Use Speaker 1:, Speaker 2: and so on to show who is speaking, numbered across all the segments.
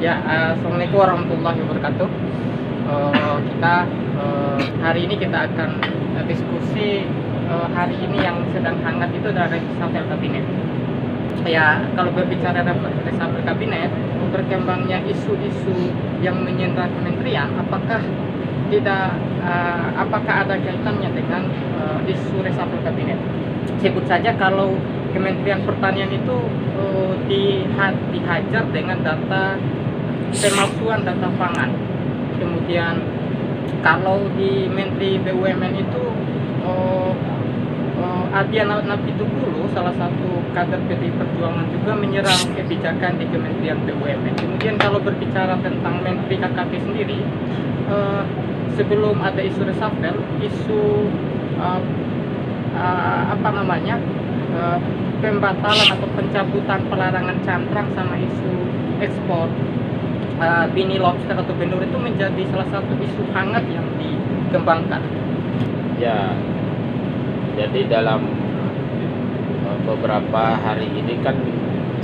Speaker 1: Ya, Assalamualaikum warahmatullahi wabarakatuh. Kita hari ini kita akan diskusi hari ini yang sedang hangat itu adalah reshuffle kabinet. Ya, kalau berbicara reshuffle kabinet, berkembangnya isu-isu yang menyandra kementerian, apakah ada kaitannya dengan isu reshuffle kabinet? Sebut saja kalau Kementerian Pertanian itu dihajar dengan pemalsuan data pangan. Kemudian kalau di Menteri BUMN itu Adiana Napitupulu, salah satu kader PDI Perjuangan, juga menyerang kebijakan di Kementerian BUMN. Kemudian kalau berbicara tentang Menteri KKP sendiri, sebelum ada isu reshuffle, isu pembatalan atau pencabutan pelarangan cantrang sama isu ekspor bini lobster atau benur itu menjadi salah satu isu hangat yang dikembangkan.
Speaker 2: Ya, jadi dalam beberapa hari ini kan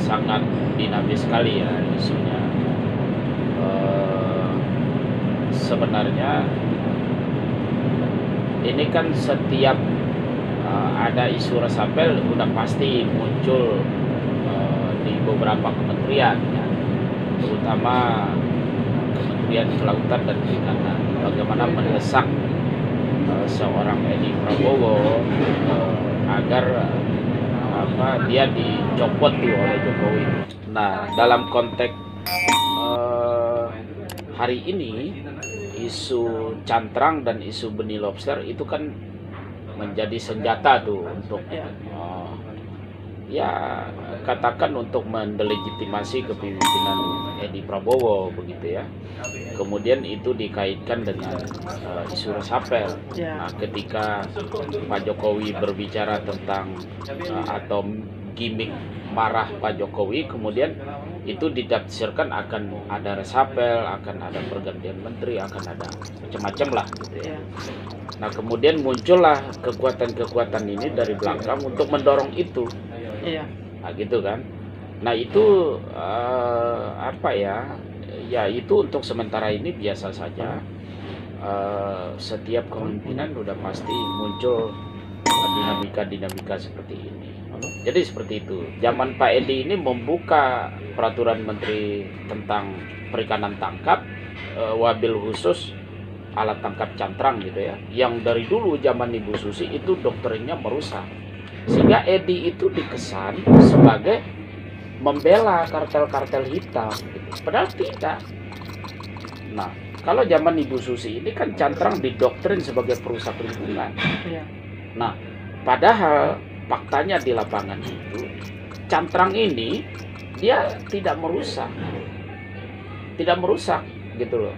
Speaker 2: sangat dinamis sekali ya isunya. Sebenarnya ini kan setiap ada isu reshuffle udah pasti muncul di beberapa kementerian ya, terutama Kementerian Kelautan dan Perikanan, bagaimana mendesak seorang Edi Prabowo agar dia dicopot oleh Jokowi. Nah, dalam konteks hari ini isu cantrang dan isu benih lobster itu kan menjadi senjata tuh untuk ya katakan untuk mendelegitimasi kepemimpinan Edi Prabowo begitu ya. Kemudian itu dikaitkan dengan isu reshuffle. Nah, ketika Pak Jokowi berbicara tentang atau gimmick marah Pak Jokowi, kemudian itu ditafsirkan akan ada reshuffle, akan ada pergantian menteri, akan ada macam-macam lah gitu ya. Nah, kemudian muncullah kekuatan-kekuatan ini dari belakang untuk mendorong itu. Nah, gitu kan. Nah, itu ya itu untuk sementara ini biasa saja. Setiap kemungkinan udah pasti muncul dinamika seperti ini. Jadi seperti itu. Zaman Pak Edi ini membuka peraturan menteri tentang perikanan tangkap, wabil khusus alat tangkap cantrang gitu ya. Yang dari dulu zaman Ibu Susi itu doktrinnya merusak. Sehingga Edi itu dikesan sebagai membela kartel-kartel hitam gitu. Padahal tidak. Nah, kalau zaman Ibu Susi ini kan cantrang didoktrin sebagai perusak lingkungan. Nah, padahal faktanya di lapangan itu cantrang ini dia tidak merusak gitu loh.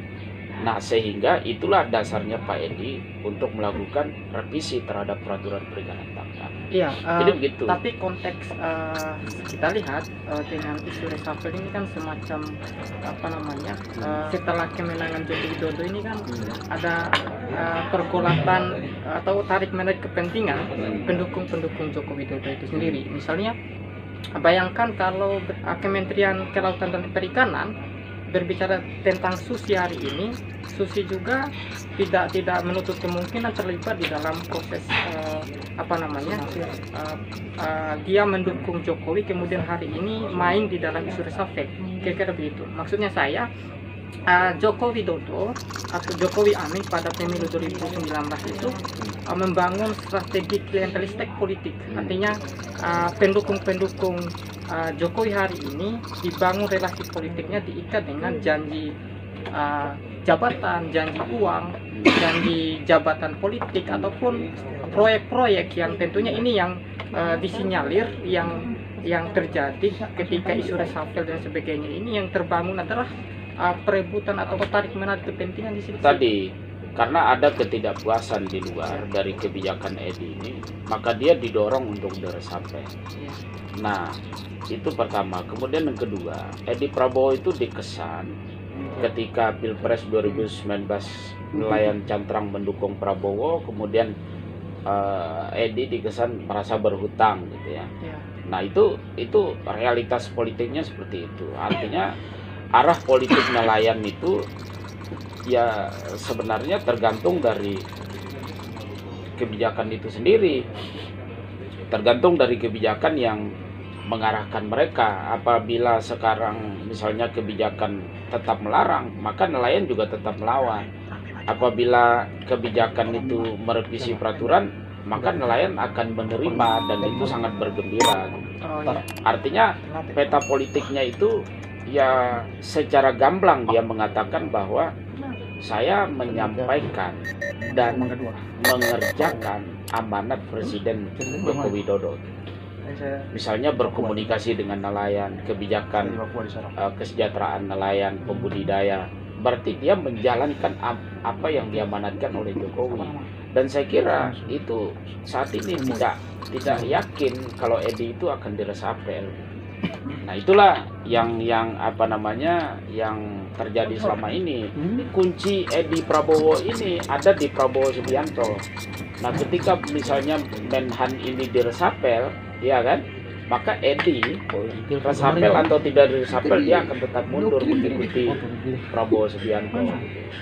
Speaker 2: Nah, sehingga itulah dasarnya Pak Edi untuk melakukan revisi terhadap peraturan perikanan tangkap.
Speaker 1: Iya,
Speaker 2: jadi begitu.
Speaker 1: Tapi konteks kita lihat dengan isu reshuffle ini kan semacam setelah kemenangan Joko Widodo ini kan ada pergolatan atau tarik menarik kepentingan pendukung Joko Widodo itu sendiri. Misalnya, bayangkan kalau Kementerian Kelautan dan Perikanan berbicara tentang Susi hari ini, Susi juga tidak menutup kemungkinan terlibat di dalam proses dia mendukung Jokowi, kemudian hari ini main di dalam isu reshuffle, kira-kira begitu. Maksudnya saya, Joko Widodo atau Jokowi Amin pada pemilu 2019 itu membangun strategi klientelistik politik. Artinya pendukung-pendukung Jokowi hari ini dibangun relasi politiknya diikat dengan janji jabatan, janji uang, janji jabatan politik, ataupun proyek-proyek yang tentunya ini yang disinyalir yang terjadi ketika isu reshuffle dan sebagainya ini yang terbangun adalah perebutan atau tarik-menarik kepentingan di situ.
Speaker 2: Tadi karena ada ketidakpuasan di luar dari kebijakan Edi ini, maka dia didorong untuk reshuffle. Nah, itu pertama. Kemudian yang kedua, Edi Prabowo itu dikesan ketika Pilpres 2019 nelayan cantrang mendukung Prabowo, kemudian Edi dikesan merasa berhutang gitu ya. Nah, itu realitas politiknya seperti itu. Artinya arah politik nelayan itu ya sebenarnya tergantung dari kebijakan itu sendiri, tergantung dari kebijakan yang mengarahkan mereka. Apabila sekarang misalnya kebijakan tetap melarang, maka nelayan juga tetap melawan. Apabila kebijakan itu merevisi peraturan, maka nelayan akan menerima dan itu sangat bergembira.
Speaker 1: Oh, iya.
Speaker 2: Artinya peta politiknya itu ya secara gamblang dia mengatakan bahwa saya menyampaikan dan mengerjakan amanat Presiden Joko Widodo. Misalnya berkomunikasi dengan nelayan, kebijakan kesejahteraan nelayan, pembudidaya. Berarti dia menjalankan apa yang diamanatkan oleh Jokowi. Dan saya kira itu saat ini tidak yakin kalau Edi itu akan diresapel. Nah, itulah yang terjadi selama ini. Kunci Edi Prabowo ini ada di Prabowo Subianto. Nah, ketika misalnya Menhan ini diresapel, ya kan, maka Edi resapel atau tidak diresapel dia akan tetap mundur mengikuti Prabowo Subianto.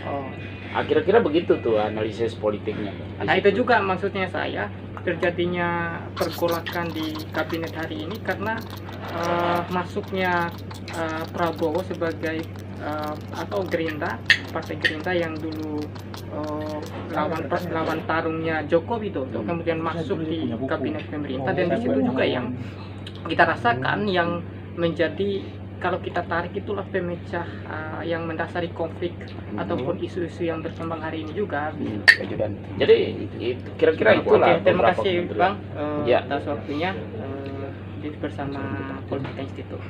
Speaker 1: Oh.
Speaker 2: Kira-kira begitu tuh analisis politiknya.
Speaker 1: Nah, itu juga maksudnya saya terjadinya pergolakan di kabinet hari ini karena masuknya Prabowo sebagai atau Gerindra, partai Gerindra yang dulu lawan tarungnya Joko Widodo kemudian masuk di kabinet pemerintah, dan di situ juga yang kita rasakan yang menjadi, kalau kita tarik itulah pemecah yang mendasari konflik ataupun isu-isu yang berkembang hari ini juga.
Speaker 2: Jadi kira-kira itulah.
Speaker 1: Oke, terima kasih Bang
Speaker 2: Ya.
Speaker 1: atas waktunya bersama Politika Institute.